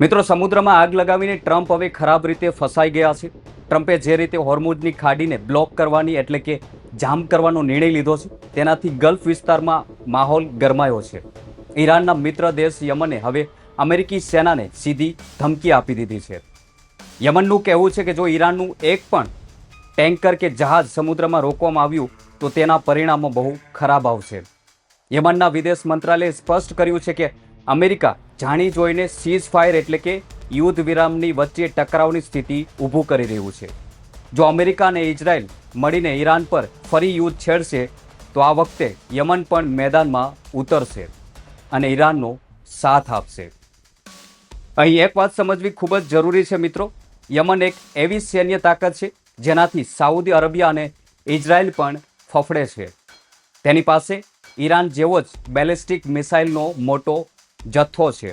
મિત્રો, સમુદ્રમાં આગ લગાવીને ટ્રમ્પ હવે ખરાબ રીતે ફસાઈ ગયા છે. ટ્રમ્પે જે રીતે હોર્મુઝની ખાડીને બ્લોક કરવાની એટલે કે જામ કરવાનો નિર્ણય લીધો છે, તેનાથી ગલ્ફ વિસ્તારમાં માહોલ ગરમાયો છે. ઈરાનના મિત્ર દેશ યમને હવે અમેરિકી સેનાને સીધી ધમકી આપી દીધી છે. યમનનું કહેવું છે કે જો ઈરાનનું એક પણ ટેન્કર કે જહાજ સમુદ્રમાં રોકવામાં આવ્યું તો તેના પરિણામો બહુ ખરાબ આવશે. યમનના વિદેશ મંત્રાલયે સ્પષ્ટ કર્યું છે કે અમેરિકા જાણી જોઈને સીઝ ફાયર એટલે કે યુદ્ધ વિરામની વચ્ચે ટકરાવની સ્થિતિ ઊભું કરી રહ્યું છે. જો અમેરિકા અને ઇઝરાયલ મળીને ઈરાન પર ફરી યુદ્ધ છેડશે તો આ વખતે યમન પણ મેદાનમાં ઉતરશે અને ઈરાનનો સાથ આપશે. અહીં એક વાત સમજવી ખૂબ જ જરૂરી છે મિત્રો. યમન એક એવી સૈન્ય તાકાત છે જેનાથી સાઉદી અરેબિયા અને ઇઝરાયલ પણ ફફડે છે. તેની પાસે ઈરાન જેવો જ બેલિસ્ટિક મિસાઇલનો મોટો જથ્થો છે.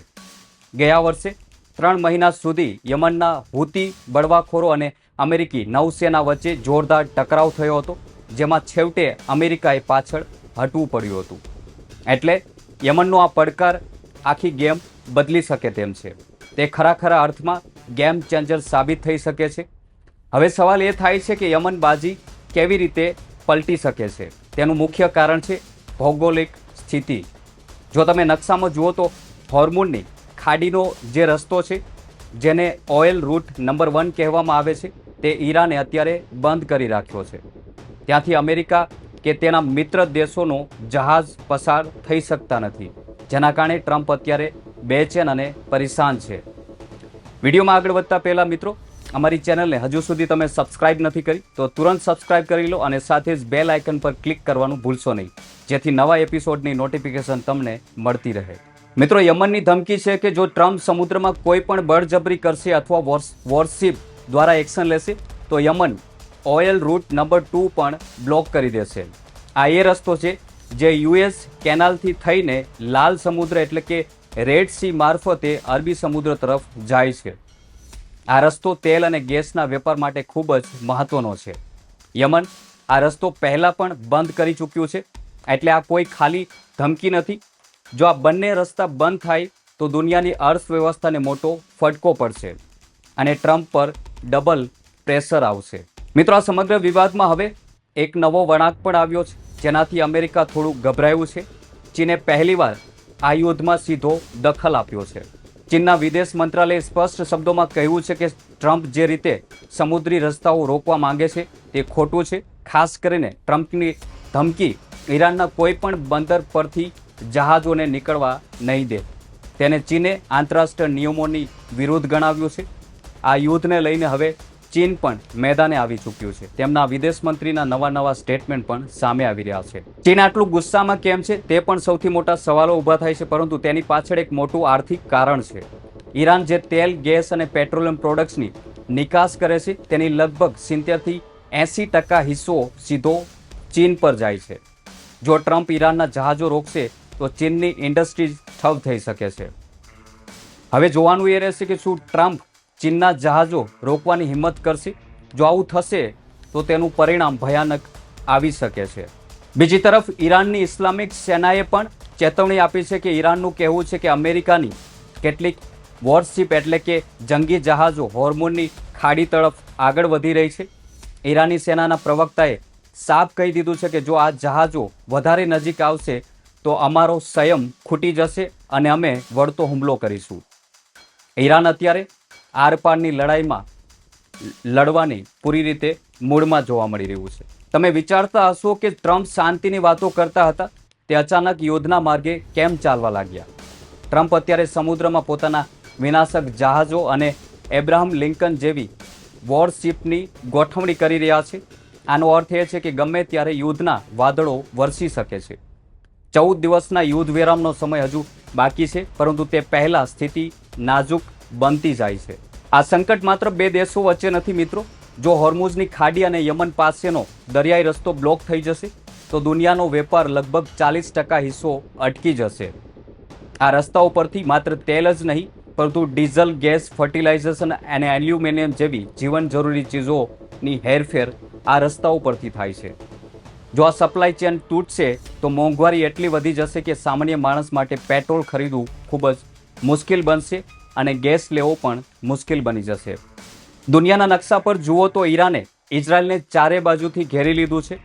ગયા વર્ષે 3 મહિના સુધી યમનના હુતી બળવાખોરો અને અમેરિકી નૌસેના વચ્ચે જોરદાર ટકરાવ થયો હતો, જેમાં છેવટે અમેરિકાએ પાછળ હટવું પડ્યું હતું. એટલે યમનનો આ પડકાર આખી ગેમ બદલી શકે તેમ છે. તે ખરા અર્થમાં ગેમ ચેન્જર સાબિત થઈ શકે છે. હવે સવાલ એ થાય છે કે યમન બાજી કેવી રીતે પલટી શકે છે. તેનું મુખ્ય કારણ છે ભૌગોલિક સ્થિતિ. જો તમે નકશામાં જુઓ તો હોર્મુઝની ખાડીનો જે રસ્તો છે, જેને ઓઇલ રૂટ નંબર 1 કહેવામાં આવે છે, તે ઈરાને અત્યારે બંધ કરી રાખ્યો છે. ત્યાંથી અમેરિકા કે તેના મિત્ર દેશોનો જહાજ પસાર થઈ શકતા નથી, જેના કારણે ટ્રમ્પ અત્યારે બેચેન અને પરેશાન છે. વિડીયોમાં આગળ વધતા પહેલા મિત્રો, અમારી ચેનલને હજુ સુધી તમે સબસ્ક્રાઇબ નથી કરી તો તુરંત સબસ્ક્રાઇબ કરી લો અને સાથે જ બેલ આઇકન પર ક્લિક કરવાનું ભૂલશો નહીં, જેથી નવા એપિસોડની નોટિફિકેશન તમને મળતી રહે. મિત્રો, યમનની ધમકી છે કે જો ટ્રમ્પ સમુદ્રમાં કોઈ પણ બળજબરી કરશે અથવા વોરશિપ દ્વારા એક્શન લેશે તો યમન ઓઇલ રૂટ નંબર 2 પણ બ્લોક કરી દેશે. આ એ રસ્તો છે જે યુએસ કેનાલથી થઈને લાલ સમુદ્ર એટલે કે રેડ સી મારફતે અરબી સમુદ્ર તરફ જાય છે. આ રસ્તો તેલ અને ગેસના વેપાર માટે ખૂબ જ મહત્વનો છે. યમન આ રસ્તો પહેલાં પણ બંધ કરી ચૂક્યું છે, એટલે આ કોઈ ખાલી ધમકી નથી. જો આ બંને રસ્તા બંધ થાય તો દુનિયાની અર્થવ્યવસ્થાને મોટો ફટકો પડશે અને ટ્રમ્પ પર ડબલ પ્રેશર આવશે. મિત્રો, આ સમગ્ર વિવાદમાં હવે એક નવો વળાંક પણ આવ્યો છે, જેનાથી અમેરિકા થોડું ગભરાયું છે. ચીને પહેલીવાર આ યુદ્ધમાં સીધો દખલ આપ્યો છે. ચીનના વિદેશ મંત્રાલયે સ્પષ્ટ શબ્દોમાં કહ્યું છે કે ટ્રમ્પ જે રીતે સમુદ્રી રસ્તાઓ રોકવા માંગે છે તે ખોટું છે. ખાસ કરીને ટ્રમ્પની ધમકી ઈરાનના કોઈ પણ બંદર પરથી જહાજોને નીકળવા નહીં દે, તેને ચીને આંતરરાષ્ટ્રીય નિયમોની વિરુદ્ધ ગણાવ્યું છે. આ યુદ્ધને લઈને હવે ચીન પણ મેદાને આવી ચૂક્યું છે. તેમના વિદેશ મંત્રીના નવા સ્ટેટમેન્ટ પણ સામે આવી રહ્યા છે. ચીન આટલું ગુસ્સામાં કેમ છે તે પણ સૌથી મોટા સવાલો ઊભા થાય છે, પરંતુ તેની પાછળ એક મોટું આર્થિક કારણ છે. ઈરાન જે તેલ, ગેસ અને પેટ્રોલિયમ પ્રોડક્ટ્સની નિકાસ કરે છે, તેની લગભગ 70 થી 80% હિસ્સો સીધો ચીન પર જાય છે. જો ટ્રમ્પ ઈરાનના જહાજો રોકશે તો ચીનની ઇન્ડસ્ટ્રીઝ ઠપ થઈ શકે છે. હવે જોવાનું એ રહેશે કે શું ટ્રમ્પ ચીનના જહાજો રોકવાની હિંમત કરશે. જો આવું થશે તો તેનું પરિણામ ભયાનક આવી શકે છે. બીજી તરફ ઈરાનની ઇસ્લામિક સેનાએ પણ ચેતવણી આપી છે કે ઈરાનનું કહેવું છે કે અમેરિકાની કેટલીક વોરશિપ એટલે કે જંગી જહાજો હોર્મુઝની ખાડી તરફ આગળ વધી રહી છે. ઈરાની સેનાના પ્રવક્તાએ સાફ કહી દીધું છે કે જો આ જહાજો વધારે નજીક આવશે તો અમારો સંયમ ખૂટી જશે અને અમે વળતો હુમલો કરીશું. ઈરાન અત્યારે આરપારની લડાઈમાં લડવાની પૂરી રીતે મૂડમાં જોવા મળી રહ્યું છે. તમે વિચારતા હશો કે ટ્રમ્પ શાંતિની વાતો કરતા હતા, તે અચાનક યુદ્ધના માર્ગે કેમ ચાલવા લાગ્યા. ટ્રમ્પ અત્યારે સમુદ્રમાં પોતાના વિનાશક જહાજો અને એબ્રાહમ લિંકન જેવી વોરશિપની ગોઠવણી કરી રહ્યા છે. આનો અર્થ એ છે કે ગમે ત્યારે યુદ્ધના વાદળો વરસી શકે છે. 14 દિવસના યુદ્ધ વિરામનો સમય હજુ બાકી છે, પરંતુ તે પહેલા સ્થિતિ નાજુક બનતી જાય છે. આ સંકટ માત્ર બે દેશો વચ્ચે નથી મિત્રો. જો હોર્મુઝની ખાડી અને યમન પાસેનો દરિયાઈ રસ્તો બ્લોક થઈ જશે તો દુનિયાનો વેપાર લગભગ 40% હિસ્સો અટકી જશે. આ રસ્તાઓ પરથી માત્ર તેલ જ નહીં, પરંતુ ડીઝલ, ગેસ, ફર્ટિલાઇઝર્સ અને એલ્યુમિનિયમ જેવી જીવન જરૂરી ચીજોની હેરફેર આ રસ્તાઓ પરથી થાય છે. જો આ સપ્લાય ચેન તૂટશે તો મોંઘવારી એટલી વધી જશે કે સામાન્ય માણસ માટે પેટ્રોલ ખરીદવું ખૂબ જ મુશ્કેલ બનશે અને ગેસ લેવો પણ મુશ્કેલ બની જશે. દુનિયાના નકશા પર જુઓ તો ઈરાને ઇઝરાયલને ચારે બાજુથી ઘેરી લીધું છે.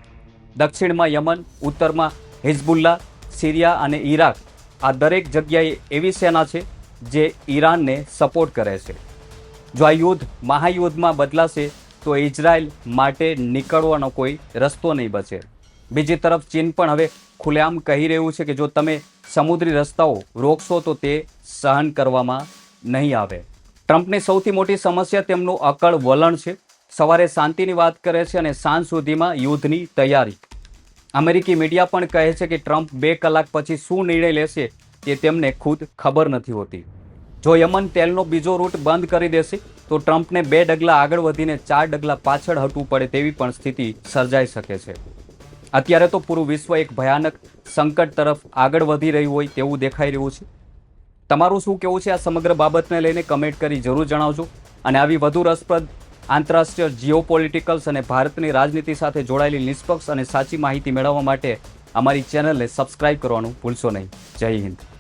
દક્ષિણમાં યમન, ઉત્તરમાં હિઝબુલ્લા, સિરિયા અને ઈરાક, આ દરેક જગ્યાએ એવી સેના છે જે ઈરાનને સપોર્ટ કરે છે. જો આ યુદ્ધ મહાયુદ્ધમાં બદલાશે તો ઇઝરાયલ માટે નીકળવાનો કોઈ રસ્તો નહીં બચે. બીજી તરફ ચીન પણ હવે ખુલ્લેઆમ કહી રહ્યું છે કે જો તમે સમુદ્રી રસ્તાઓ રોકશો તો તે સહન કરવામાં નહીં આવે. ટ્રમ્પની સૌથી મોટી સમસ્યા તેમનું અકળ વલણ છે. સવારે શાંતિની વાત કરે છે અને સાંજ સુધીમાં યુદ્ધની તૈયારી. અમેરિકી મીડિયા પણ કહે છે કે ટ્રમ્પ 2 કલાક પછી શું નિર્ણય લેશે તે તેમને ખુદ ખબર નથી હોતી. જો યમન તેલનો બીજો રૂટ બંધ કરી દેશે તો ટ્રમ્પને 2 ડગલા આગળ વધીને 4 ડગલા પાછળ હટવું પડે તેવી પણ સ્થિતિ સર્જાઈ શકે છે. અત્યારે તો પૂરું વિશ્વ એક ભયાનક સંકટ તરફ આગળ વધી રહ્યું હોય તેવું દેખાઈ રહ્યું છે. તમારું શું કહેવું છે આ સમગ્ર બાબતને લઈને કમેન્ટ કરી જરૂર જણાવજો. અને આવી વધુ રસપ્રદ આંતરરાષ્ટ્રીય જીઓપોલિટિકલ્સ અને ભારતની રાજનીતિ સાથે જોડાયેલી નિષ્પક્ષ અને સાચી માહિતી મેળવવા માટે અમારી ચેનલને સબસ્ક્રાઇબ કરવાનું ભૂલશો નહીં. જય હિન્દ.